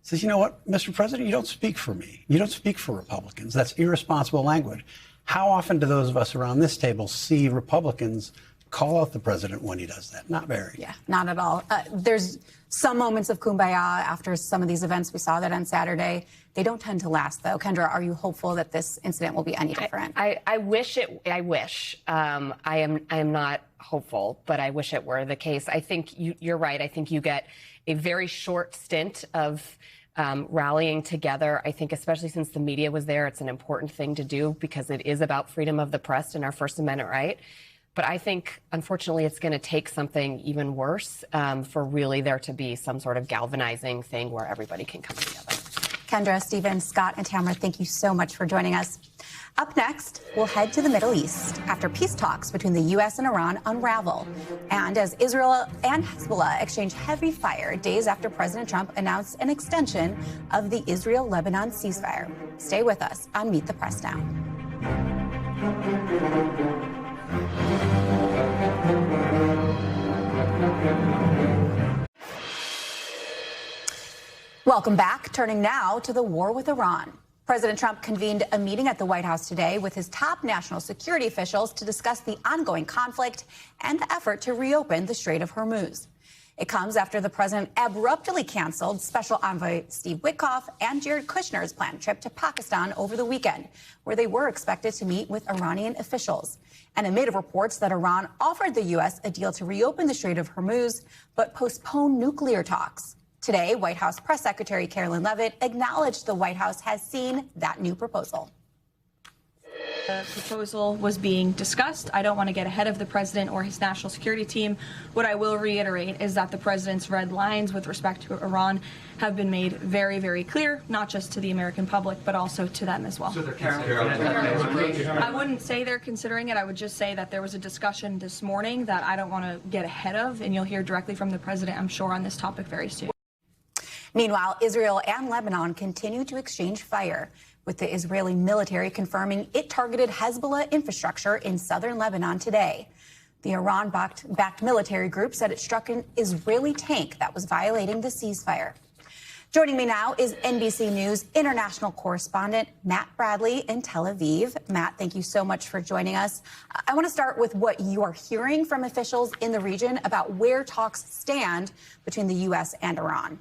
Speaker 16: says, you know what, Mr. President, you don't speak for me. You don't speak for Republicans. That's irresponsible language. How often do those of us around this table see Republicans call out the president when he does that? Not very.
Speaker 1: Yeah, not at all. There's some moments of kumbaya after some of these events. We saw that on Saturday. They don't tend to last, though. Kendra, are you hopeful that this incident will be any different?
Speaker 17: I wish. I am not hopeful, but I wish it were the case. I think you're right. I think you get a very short stint of rallying together. I think especially since the media was there, it's an important thing to do because it is about freedom of the press and our First Amendment right. But I think, unfortunately, it's going to take something even worse for really there to be some sort of galvanizing thing where everybody can come together.
Speaker 1: Kendra, Stephen, Scott, and Tamara, thank you so much for joining us. Up next, we'll head to the Middle East after peace talks between the U.S. and Iran unravel, and as Israel and Hezbollah exchange heavy fire days after President Trump announced an extension of the Israel-Lebanon ceasefire. Stay with us on Meet the Press Now. Welcome back. Turning now to the war with Iran. President Trump convened a meeting at the White House today with his top national security officials to discuss the ongoing conflict and the effort to reopen the Strait of Hormuz. It comes after the president abruptly canceled Special Envoy Steve Witkoff and Jared Kushner's planned trip to Pakistan over the weekend, where they were expected to meet with Iranian officials. And amid reports that Iran offered the U.S. a deal to reopen the Strait of Hormuz, but postpone nuclear talks. Today, White House Press Secretary Karoline Leavitt acknowledged the White House has seen that new proposal.
Speaker 12: The proposal was being discussed. I don't want to get ahead of the president or his national security team. What I will reiterate is that the president's red lines with respect to Iran have been made very, very clear, not just to the American public, but also to them as well. So they're considering it? I wouldn't say they're considering it. I would just say that there was a discussion this morning that I don't want to get ahead of, and you'll hear directly from the president, I'm sure, on this topic very soon.
Speaker 1: Meanwhile, Israel and Lebanon continue to exchange fire, with the Israeli military confirming it targeted Hezbollah infrastructure in southern Lebanon today. The Iran-backed military group said it struck an Israeli tank that was violating the ceasefire. Joining me now is NBC News international correspondent Matt Bradley in Tel Aviv. Matt, thank you so much for joining us. I want to start with what you are hearing from officials in the region about where talks stand between the U.S. and Iran.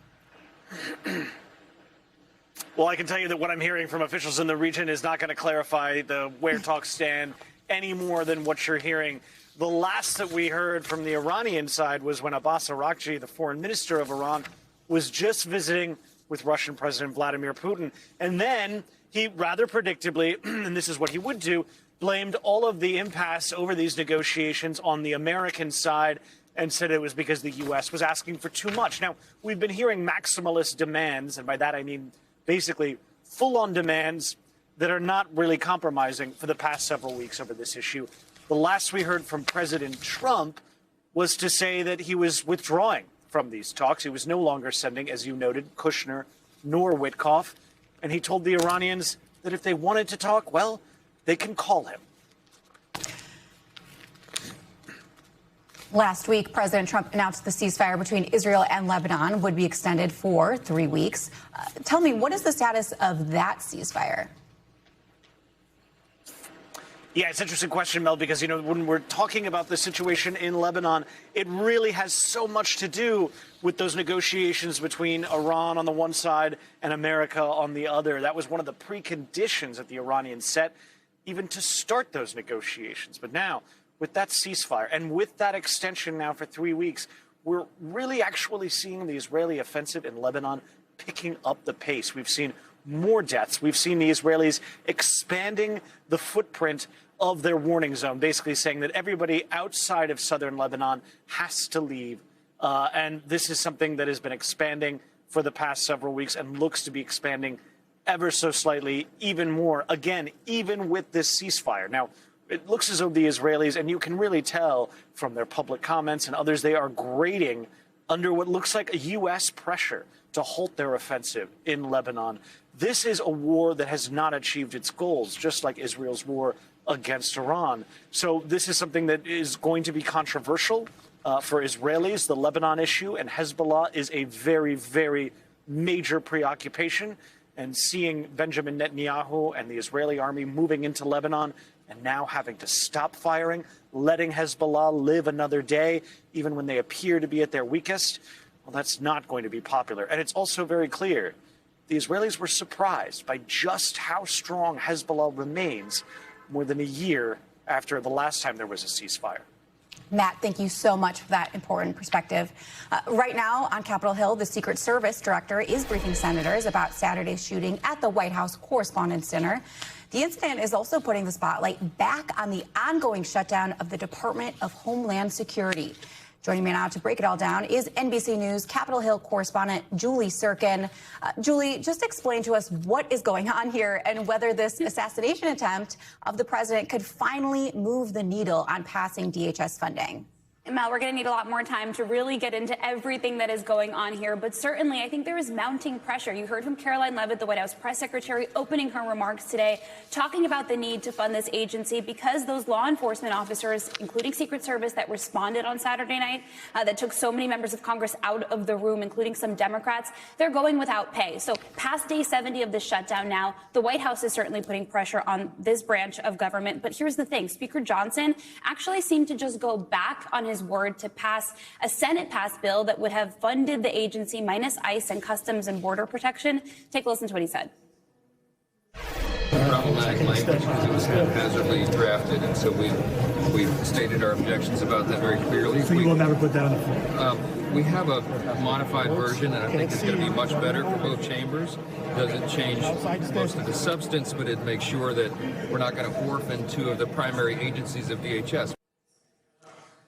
Speaker 19: Well, I can tell you that what I'm hearing from officials in the region is not going to clarify where talks stand any more than what you're hearing. The last that we heard from the Iranian side was when Abbas Araghchi, the foreign minister of Iran, was just visiting with Russian President Vladimir Putin. And then he rather predictably, and this is what he would do, blamed all of the impasse over these negotiations on the American side and said it was because the U.S. was asking for too much. Now, we've been hearing maximalist demands, and by that I mean basically full-on demands that are not really compromising for the past several weeks over this issue. The last we heard from President Trump was to say that he was withdrawing from these talks. He was no longer sending, as you noted, Kushner nor Witkoff. And he told the Iranians that if they wanted to talk, well, they can call him.
Speaker 1: Last week, President Trump announced the ceasefire between Israel and Lebanon would be extended for 3 weeks. Tell me, what is the status of that ceasefire?
Speaker 19: Yeah, it's an interesting question, Mel, because, you know, when we're talking about the situation in Lebanon, it really has so much to do with those negotiations between Iran on the one side and America on the other. That was one of the preconditions that the Iranians set even to start those negotiations. But now, with that ceasefire and with that extension now for 3 weeks, we're really actually seeing the Israeli offensive in Lebanon picking up the pace. We've seen more deaths. We've seen the Israelis expanding the footprint of their warning zone, basically saying that everybody outside of southern Lebanon has to leave. And this is something that has been expanding for the past several weeks and looks to be expanding ever so slightly, even more, again, even with this ceasefire. Now, it looks as though the Israelis, and you can really tell from their public comments and others, they are grating under what looks like a U.S. pressure to halt their offensive in Lebanon. This is a war that has not achieved its goals, just like Israel's war against Iran. So this is something that is going to be controversial for Israelis. The Lebanon issue and Hezbollah is a very, very major preoccupation. And seeing Benjamin Netanyahu and the Israeli army moving into Lebanon and now having to stop firing, letting Hezbollah live another day, even when they appear to be at their weakest, well, that's not going to be popular. And it's also very clear the Israelis were surprised by just how strong Hezbollah remains more than a year after the last time there was a ceasefire.
Speaker 1: Matt, thank you so much for that important perspective. Right now on Capitol Hill, the Secret Service director is briefing senators about Saturday's shooting at the White House Correspondents' Dinner. The incident is also putting the spotlight back on the ongoing shutdown of the Department of Homeland Security. Joining me now to break it all down is NBC News Capitol Hill correspondent Julie Sirkin. Julie, just explain to us what is going on here and whether this assassination attempt of the president could finally move the needle on passing DHS funding.
Speaker 20: Mel, we're going to need a lot more time to really get into everything that is going on here. But certainly, I think there is mounting pressure. You heard from Caroline Leavitt, the White House press secretary, opening her remarks today, talking about the need to fund this agency because those law enforcement officers, including Secret Service, that responded on Saturday night, that took so many members of Congress out of the room, including some Democrats, they're going without pay. So past day 70 of the shutdown now, the White House is certainly putting pressure on this branch of government. But here's the thing. Speaker Johnson actually seemed to just go back on his word to pass a Senate-passed bill that would have funded the agency minus ICE and Customs and Border Protection. Take a listen to what he said.
Speaker 21: Problematic language because it was haphazardly drafted, and so we've stated our objections about that very clearly.
Speaker 22: So you will never put that on the floor?
Speaker 21: We have a modified version, and I think it's going to be much better for both chambers. It doesn't change most of the substance, but it makes sure that we're not going to orphan two of the primary agencies of DHS.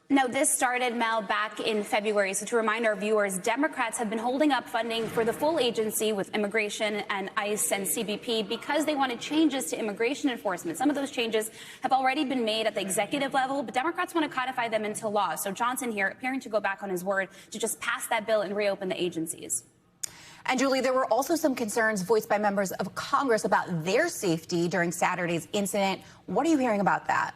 Speaker 20: Now, this started, Mel, back in February. So to remind our viewers, Democrats have been holding up funding for the full agency with immigration and ICE and CBP because they wanted changes to immigration enforcement. Some of those changes have already been made at the executive level, but Democrats want to codify them into law. So Johnson here appearing to go back on his word to just pass that bill and reopen the agencies.
Speaker 1: And Julie, there were also some concerns voiced by members of Congress about their safety during Saturday's incident. What are you hearing about that?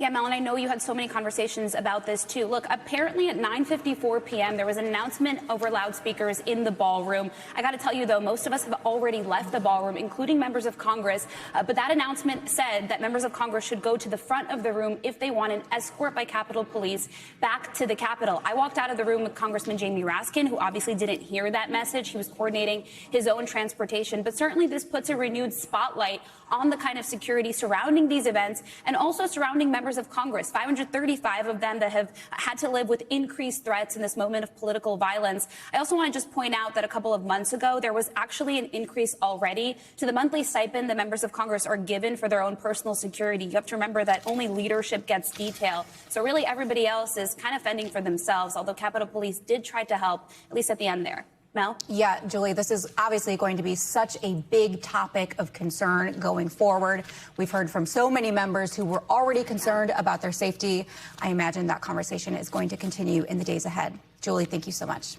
Speaker 20: Yeah, Mel, and I know you had so many conversations about this, too. Look, apparently at 9:54 p.m., there was an announcement over loudspeakers in the ballroom. I got to tell you, though, most of us have already left the ballroom, including members of Congress. But that announcement said that members of Congress should go to the front of the room if they want an escort by Capitol Police back to the Capitol. I walked out of the room with Congressman Jamie Raskin, who obviously didn't hear that message. He was coordinating his own transportation. But certainly this puts a renewed spotlight on the kind of security surrounding these events and also surrounding members of Congress, 535 of them that have had to live with increased threats in this moment of political violence. I also want to just point out that a couple of months ago, there was actually an increase already to the monthly stipend that members of Congress are given for their own personal security. You have to remember that only leadership gets detail. So really everybody else is kind of fending for themselves, although Capitol Police did try to help, at least at the end there. Mel?
Speaker 1: Yeah, Julie, this is obviously going to be such a big topic of concern going forward. We've heard from so many members who were already concerned about their safety. I imagine that conversation is going to continue in the days ahead. Julie, thank you so much.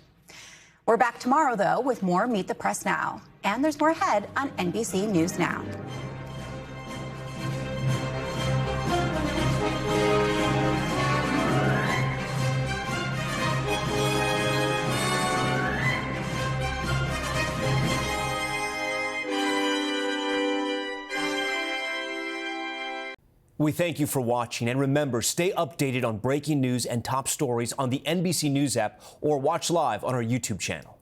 Speaker 1: We're back tomorrow, though, with more Meet the Press Now. And there's more ahead on NBC News Now.
Speaker 2: We thank you for watching, and remember, stay updated on breaking news and top stories on the NBC News app or watch live on our YouTube channel.